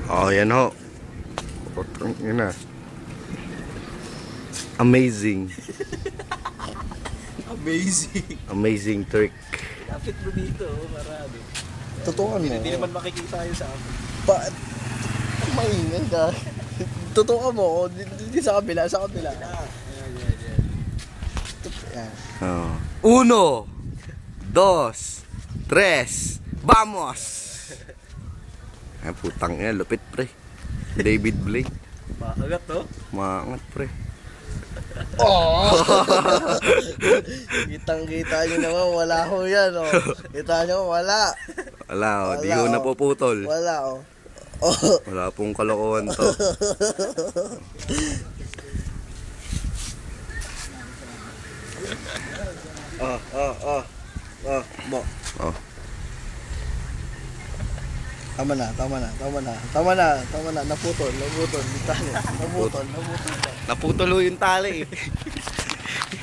Oh, yan ho. Putang ina. Amazing. Amazing trick. Kapit mo dito, marami. Tutukan mo. Hindi naman makikita yun sa amin. Bakit? Maingay ka. Tutukan mo. Hindi sa kabila. Sa kabila. Yan. Oh. 1, 2, 3, vamos! Ay, putang ina, lupit pre. David Blake. Makagat to. Maangat pre. Oh! Kitang-kita nyo naman, wala ho yan, oh. Kita nyo, wala. Wala, oh. Di ho napuputol. Wala, oh. Oh. Wala pong kalokohan to. Mo. Oh. Tama na. Naputol. Naputol ho yung tali eh.